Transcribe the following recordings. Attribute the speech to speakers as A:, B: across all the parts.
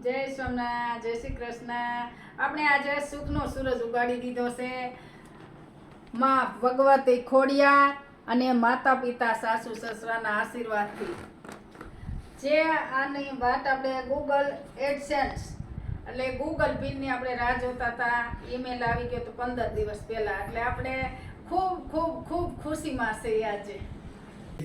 A: જય સોમનાથ, જય શ્રી કૃષ્ણ. આપણે આજે સુખનો સૂરજ ઉગાડી દીધો છે. માં ભગવતી ખોડિયાર અને માતા પિતા સાસુ સસરાના આશીર્વાદથી જે આની વાત આપણે ગૂગલ એડસેન્સ એટલે ગૂગલ પિનની આપણે રાહ જોતા હતા. ઈમેલ આવી ગયો તો 15 દિવસ પહેલા. એટલે આપણે ખૂબ ખૂબ ખૂબ ખુશીમાં છે આજે.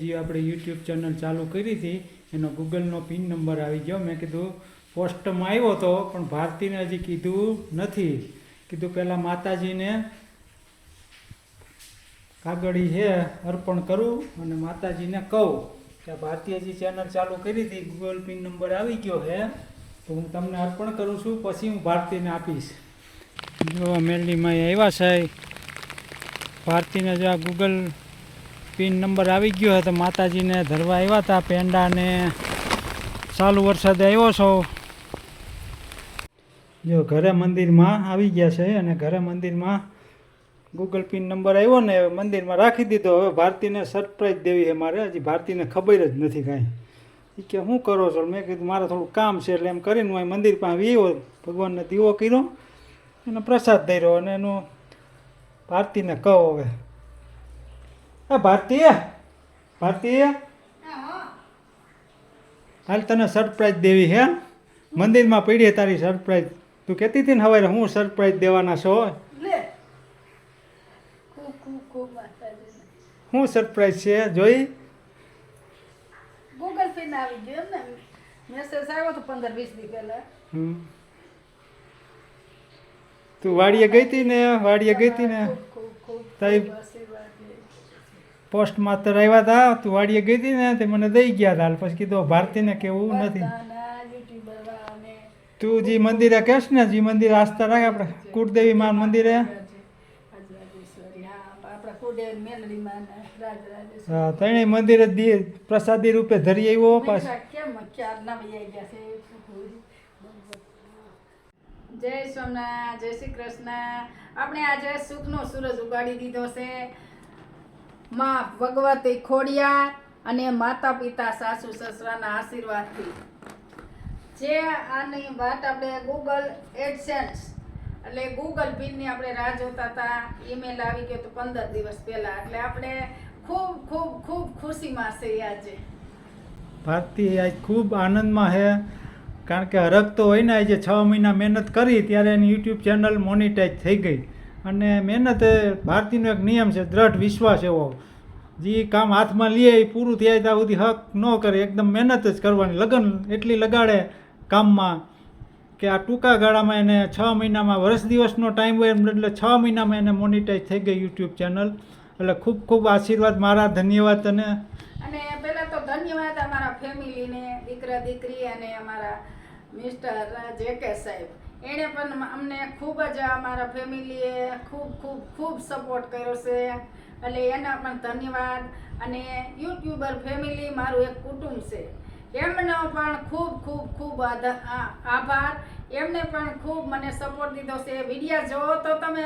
B: જે આપણે યુટ્યુબ ચેનલ ચાલુ કરી હતી એનો ગૂગલનો પિન નંબર આવી ગયો. મેં કીધું પોસ્ટમાં આવ્યો હતો પણ ભારતીને હજી કીધું નથી. કીધું પહેલાં માતાજીને કાગળી છે અર્પણ કરું અને માતાજીને કહું કે ભારતીયજી ચેનલ ચાલુ કરી હતી, ગૂગલ પિન નંબર આવી ગયો છે તો હું તમને અર્પણ કરું છું, પછી હું ભારતીને આપીશ. જો મેલડીમાં આવ્યા છે ભારતીને, જો આ ગૂગલ પિન નંબર આવી ગયો હતો. માતાજીને ધરવા આવ્યા હતા પેંડાને. ચાલુ વરસાદે આવ્યો છો. જો ઘરે મંદિરમાં આવી ગયા છે અને ઘરે મંદિરમાં ગૂગલ પિન નંબર આવ્યો ને મંદિરમાં રાખી દીધો. હવે ભારતીને સરપ્રાઈઝ દેવી છે મારે. હજી ભારતીને ખબર જ નથી કાંઈ. એ કે શું કરો છો? મેં કીધું મારે થોડું કામ છે એટલે એમ કરીને હું મંદિર પાસે આવ્યો, ભગવાનને દીવો કર્યો, એનો પ્રસાદ ધર્યો અને એનું ભારતીને કહો હવે. ભારતીય હાલ તને સરપ્રાઈઝ દેવી છે. મંદિરમાં પડી તારી સરપ્રાઈઝ. તું કહેતી હતી ને હવે હું સરપ્રાઈઝ દેવાના છો. શું સરપ્રાઈઝ છે જોઈ?
A: ગૂગલ પિન આવી ગયો ને, મેસેજ આવ્યો તો 15-20 દી પહેલા.
B: તું વાડીએ ગઈ હતી ને? વાડીએ ગઈ હતી ને તારી પોસ્ટ માસ્તર આવ્યા હતા. તું વાડીએ ગઈ હતી ને તે મને દઈ ગયા હતા. પછી કીધું ભારતીને કેવું નથી. તું જે મંદિરે કહેશ ને, જે મંદિરે આસ્થા રાખે આપણે કુળદેવી માં મંદિરે, હા ત્રણેય મંદિરે પ્રસાદી રૂપે ધરી આવ્યો. પાછું
A: જય સોમનાથ, જય શ્રી કૃષ્ણ. આપણે આજે સુખનો સૂરજ ઉગાડી દીધો છે. માં ભગવતી ખોડિયાર અને માતા પિતા સાસુ સસરાના આશીર્વાદથી જે આની વાત આપણે ગૂગલ એડસેન્સ એટલે ગૂગલ પિનની આપણે રાહ જોતા હતા. ઈમેલ આવી ગયો તો 15 દિવસ પહેલા. એટલે આપણે ખૂબ ખૂબ ખૂબ ખુશીમાં છે આજે.
B: ભારતી આજ ખૂબ આનંદમાં છે. કારણ કે હરખ તો હોય ને, આજે 6 મહિના મહેનત કરી ત્યારે એની યુટ્યુબ ચેનલ મોનિટાઈઝ થઈ ગઈ. અને મહેનત ભારતીનો એક નિયમ છે, દ્રઢ વિશ્વાસ એવો, જે કામ હાથમાં લે એ પૂરું થાય ત્યાં સુધી હક ન કરે. એકદમ મહેનત જ કરવાની, લગન એટલી લગાડે કામમાં કે આ ટૂંકા ગાળામાં એને 6 મહિનામાં, વર્ષ દિવસનો ટાઈમ હોય એટલે 6 મહિનામાં એને મોનિટાઈઝ થઈ ગઈ યુટ્યુબ ચેનલ. એટલે ખૂબ ખૂબ આશીર્વાદ મારા, ધન્યવાદ તને.
A: અને પહેલા તો ધન્યવાદ અમારા ફેમિલીને, દીકરા દીકરી અને અમારા મિસ્ટર જેકે સાહેબ. એણે પણ અમને ખૂબ જ, અમારા ફેમિલીએ ખૂબ ખૂબ ખૂબ સપોર્ટ કર્યો છે. એટલે એના પણ ધન્યવાદ. અને યુટ્યુબર ફેમિલી મારું એક કુટુંબ છે, એમનો પણ ખૂબ ખૂબ ખૂબ આભાર. એમને પણ ખૂબ મને સપોર્ટ દીધો છે. વિડીયો જોવો તો તમે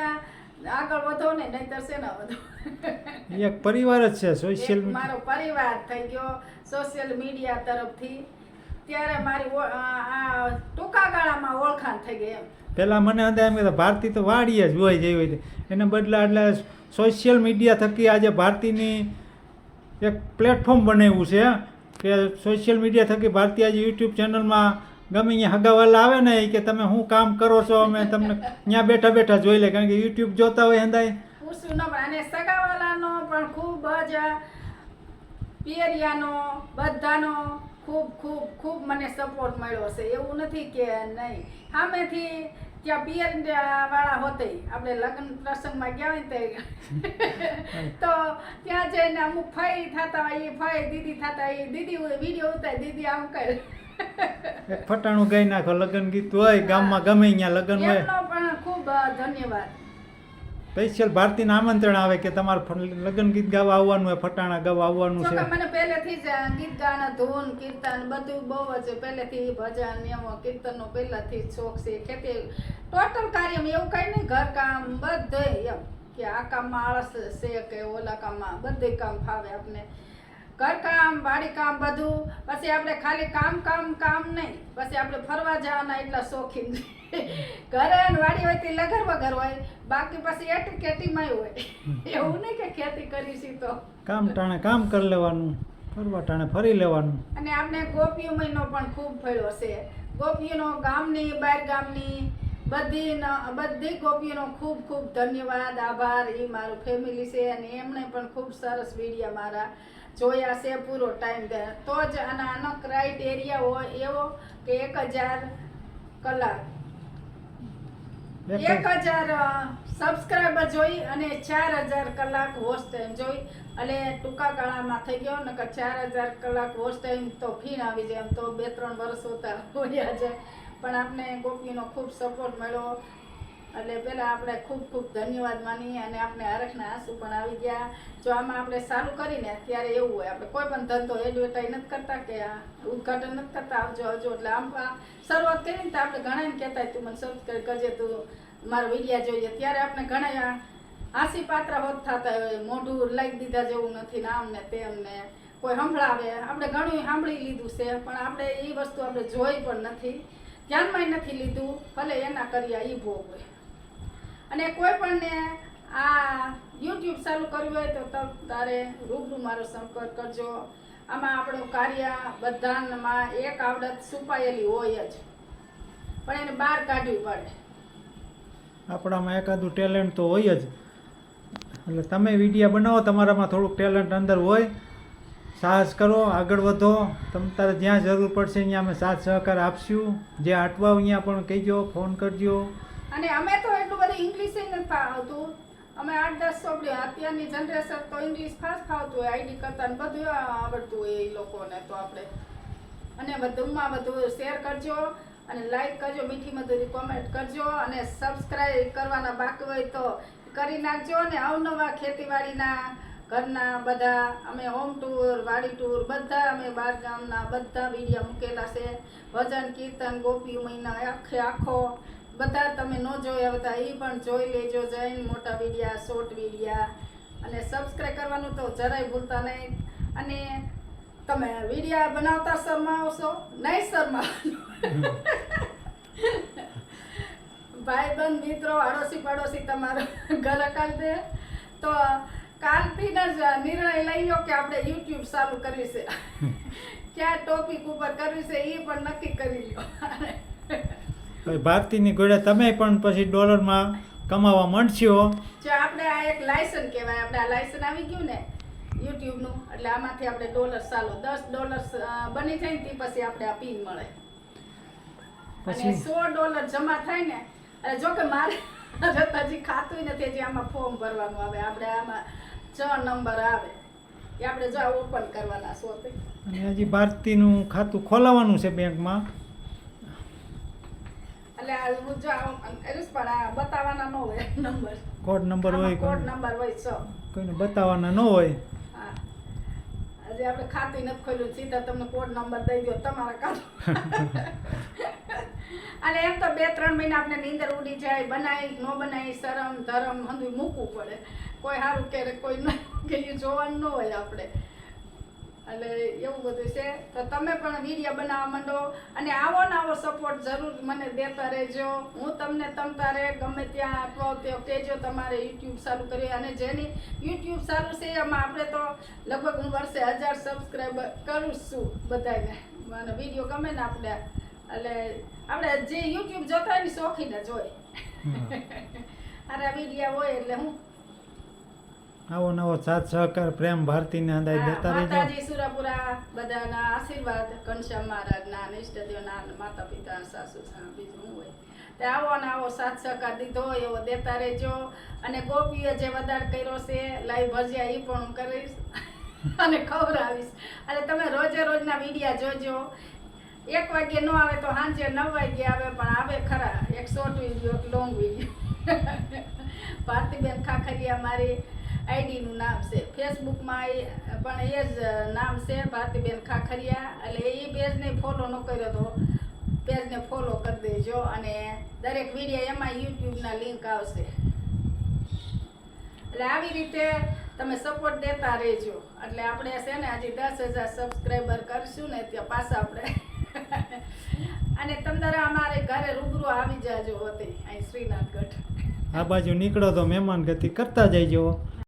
A: આગળ વધો ને, નહીંતર છે ને વધો.
B: એક પરિવાર જ છે. સોશિયલ
A: મારો પરિવાર થઈ ગયો સોશિયલ મીડિયા તરફથી. ત્યારે મારી આ ટૂંકા ગાળામાં ઓળખાણ થઈ ગઈ એમ.
B: પહેલાં મને અંદર એમ કહેતા ભારતી તો વાડીએ જ હોય જેવી હોય, એને બદલા એટલે સોશિયલ મીડિયા થકી આજે ભારતીની એક પ્લેટફોર્મ બનાવ્યું છે કે સોશિયલ મીડિયા થકી ભારતી આજે યુટ્યુબ ચેનલમાં ગમે અહીંયા હગાવાલા આવે ને કે તમે શું કામ કરો છો, અમે તમને ત્યાં બેઠા બેઠા જોઈ લે. કારણ કે યુટ્યુબ જોતા હોય અંદાય
A: પૂછવું ન પડે. અને સગાવાલાનો પણ ખૂબ જ, પિયરિયાનો, બધાનો ખૂબ ખૂબ ખૂબ મને સપોર્ટ મળ્યો છે. એવું નથી કે નહીં. સામેથી ત્યાં પિયરવાળા હોતે, આપણે લગ્ન પ્રસંગમાં ગયા હોય ને તો ત્યાં જઈને અમુક ફઈ થતા હોય, એ ફઈ દીદી થતા હોય, દીદી વિડીયો ઉતારે, દીદી આમ કરે,
B: ફટાણું ગાઈ નાખો. લગ્ન ગીત હોય ગામમાં ગમે ત્યાં લગ્ન હોય,
A: એમનો પણ ખૂબ ધન્યવાદ.
B: સ્પેશિયલ ભારતીને આમંત્રણ આવે કે તમારે લગ્ન ગીત ગાવા આવવાનું હોય, ફટાણા ગાવા આવવાનું છે.
A: મને પહેલેથી જ ગીત ગાના, ધૂન, કીર્તન બધું બહુ જ પહેલેથી, ભજન એવો કીર્તનનો પહેલાથી જ શોખ છે. ખેતી ટોટલ કાર્યમાં એવું કઈ નહીં, ઘરકામ બધે એમ કે આ કામમાં આળસ છે કે ઓલા કામમાં બધે કામ ફાવે આપને. ઘરકામ વાડી કામ બધું. પછી આપણે ખાલી કામ નહીં, પછી આપણે ફરવા જવાના એટલા શોખીન. ઘરે અને વાડી હોય તે લગર વગર હોય, બાકી પછી એટી કેટીમાં હોય. એવું નહીં કે ખેતી કરીશી તો
B: કામ ટાણે કામ કરી લેવાનું, ફરવા ટાણે ફરી લેવાનું.
A: અને આપણે ગોપીઓ મહિનો પણ ખૂબ ફળ્યો છે. ગોપીઓનો ગામની બહાર ગામની બધી ગોપીઓનો ખૂબ ખૂબ ધન્યવાદ, આભાર. એ મારું ફેમિલી છે અને એમણે પણ ખૂબ સરસ વિડીયો મારા જોયા છે પૂરો ટાઈમ દે. તો જ આનો ક્રાઇટેરિયા હોય એવો કે 1000 કલાક 1000 સબસ્ક્રાઈબર જોઈ અને 4000 કલાક વોચ ટાઈમ જોઈ. અને ટૂંકા ગાળામાં થઈ ગયો, નકર 4000 કલાક વોચ ટાઈમ તો ફીણ આવી જાય. એમ તો 2-3 વર્ષ હોતા હોયા જાય, પણ આપણે ગોપીનો ખૂબ સપોર્ટ મળ્યો. એટલે પહેલાં આપણે ખૂબ ખૂબ ધન્યવાદ માનીએ. અને આપણે હરખના આંસુ પણ આવી ગયા. જો આમાં આપણે ચાલુ કરીને ત્યારે એવું હોય, આપણે કોઈ પણ ધંધો એડવર્ટાઈઝ નથી કરતા કે ઉદઘાટન નથી કરતા, આવજો એટલે આમ શરૂઆત કરીને તો આપણે ઘણાને કહેતા તું મને સબસ્ક્રાઈબ કરજે, તું મારો વિડીયો જોઈએ. ત્યારે આપણે ઘણા હાસી પાત્ર હોત થતા હોય, મોઢું લાગી દીધા જેવું નથી ને આમ ને તેમ ને કોઈ સંભળાવે. આપણે ઘણું સાંભળી લીધું છે, પણ આપણે એ વસ્તુ આપણે જોઈ પણ નથી, ધ્યાનમાં નથી લીધું. ભલે એના કર્યા એ ભોગવે. અને કોઈ પણને આ યુટ્યુબ ચાલુ કર્યું હોય તો તારે રૂબરૂ મારો સંપર્ક કરજો. આમાં આપણું કાર્ય બધામાં એક આવડત છુપાયેલી હોય જ, પણ એને બહાર કાઢવી પડે.
B: આપણામાં એકાદું ટેલેન્ટ તો હોય જ. એટલે તમે વિડીયો બનાવો, તમારામાં થોડુંક ટેલેન્ટ અંદર હોય, સાહસ કરો, આગળ વધો. તમારે જ્યાં જરૂર પડશે ત્યાં અમે સાથ સહકાર આપશું. જે અટવાવ ત્યાં પણ કહેજો, ફોન કરજો.
A: અને અમે તો એટલું બધું ઇંગ્લિશ નથી આવતું. અમે 8-10 ચોપડી, અત્યારની જનરેશન તો ઇંગ્લિશ ફાસ્ટ ફાવતું હોય, આઈડી કરતા ને બધું આવડતું હોય એ લોકોને. તો આપણે અને વધુમાં વધુ શેર કરજો અને લાઈક કરજો, મીઠી મધુરી કોમેન્ટ કરજો. અને સબસ્ક્રાઈબ કરવાના બાકી હોય તો કરી નાખજો. અને અવનવા ખેતીવાડીના ઘરના બધા અમે હોમ ટૂર, વાડી ટૂર બધા અમે બાર ગામના બધા વિડીયો મૂકેલા છે. ભજન કીર્તન ગોપી મહિના આખો બધા તમે ન જોયા હતા એ પણ જોઈ લેજો. જઈને મોટા વિડીયા, શોર્ટ વિડીયા. અને સબસ્ક્રાઈબ કરવાનું તો જરાય ભૂલતા નહીં. અને તમે વિડીયા બનાવતા શરમાવશો નહીં, શરમાવાનું. ભાઈબંધ મિત્રો, આડોશી પડોશી તમારો ઘર કાલ દે તો કાલથી જ નિર્ણય લઈ લો કે આપણે યુટ્યુબ ચાલુ કરવી છે. ક્યાં ટોપિક ઉપર કરવી છે એ પણ નક્કી કરી લો.
B: ભારતીની ઘોડે તમે પણ પછી ડોલરમાં કમાવા માંડશો.
A: જો આપણે આ એક લાયસન કહેવાય, આપણે આ લાયસન આવી ગયું ને યુટ્યુબનું, એટલે આમાંથી આપણે ડોલર ચાલુ $10 બની જાય ને તે પછી આપણે આ પિન મળે. અને $100 જમા થાય ને, અને જો કે મારે હજી ખાતું નથી, હજી આમાં ફોર્મ ભરવાનું આવે. આપણે આમાં 6 નંબર આવે એ આપણે જો ઓપન કરવાના છો.
B: અને હજી ભારતીનું ખાતું ખોલાવવાનું છે બેંકમાં.
A: એટલે હું જો પણ આ બતાવવાના ન હોય નંબર,
B: કોડ નંબર હોય,
A: કોડ નંબર હોય 6
B: કોઈને બતાવવાના ન હોય.
A: હા, હજી આપણે ખાતું નથી ખોલ્યું, સીધા તમને કોડ નંબર દઈ દો તમારા ખાતું. અને એમ તો 2-3 મહિના આપણે નીંદર ઉડી જાય, બનાવી ન બનાવી શરમ ધરમ હંધું મૂકવું પડે. કોઈ સારું કે કોઈ ન કે જોવાનું ન હોય આપણે. એટલે એવું બધું છે. તો તમે પણ વિડીયો બનાવવા માંડો અને આવો ને આવો સપોર્ટ જરૂર મને દેતા રહેજો. હું તમને તમતારે ગમે ત્યાં આપો તે કહેજો તમારે યુટ્યુબ ચાલુ કરી. અને જેની યુટ્યુબ ચાલુ છે એમાં આપણે તો લગભગ હું વર્ષે 1000 સબસ્ક્રાઈબર કરું છું બધાને. મને વિડીયો ગમે ને આપણે, એટલે આપણે જે યુટ્યુબ જોતા હોય ને શોખીને જોઈ. અરે વિડીયો હોય એટલે હું
B: આવો નવો સાથ સહકાર પ્રેમ ભારતીને અંદાજ દેતા રહેજો.
A: માતાજી સુરાપુરા બધાના આશીર્વાદ, ઘનશ્યામ મહારાજના, ઇષ્ટદેવના, માતા પિતા, સાસુ બીજું શું હોય તે આવો ને આવો સાથ સહકાર દીધો એવો દેતા રહેજો. અને ગોપીએ જે વધાર કર્યો છે લાઈવ ભજીયા એ પણ હું કરીશ અને ખવડાવીશ. અને તમે રોજે રોજના વિડીયા જોજો. 1 વાગે ન આવે તો સાંજે 9 વાગે આવે, પણ આવે ખરા. એક શોર્ટ વિડીયો, એક લોંગ વિડીયો. ભારતીબેન ખાખરિયા મારી આઈડીનું નામ છે. ફેસબુકમાં પણ એ જ નામ છે, ભારતીબેન ખાખરિયા. એટલે એ પેજને ફોલો ન કર્યો તો પેજને ફોલો કરી દેજો. અને દરેક વિડીયો એમાં યુટ્યુબના લિંક આવશે. એટલે આવી રીતે તમે સપોર્ટ દેતા રહેજો એટલે આપણે છે ને હજી 10,000 સબસ્ક્રાઈબર કરશું ને ત્યાં પાછા આપણે અને તમે અમારે ઘરે રૂબરૂ આવી જાજો હોતી અહીં શ્રીનાથગઢ
B: આ બાજુ નીકળો તો મહેમાન ગતિ કરતા જઈજો.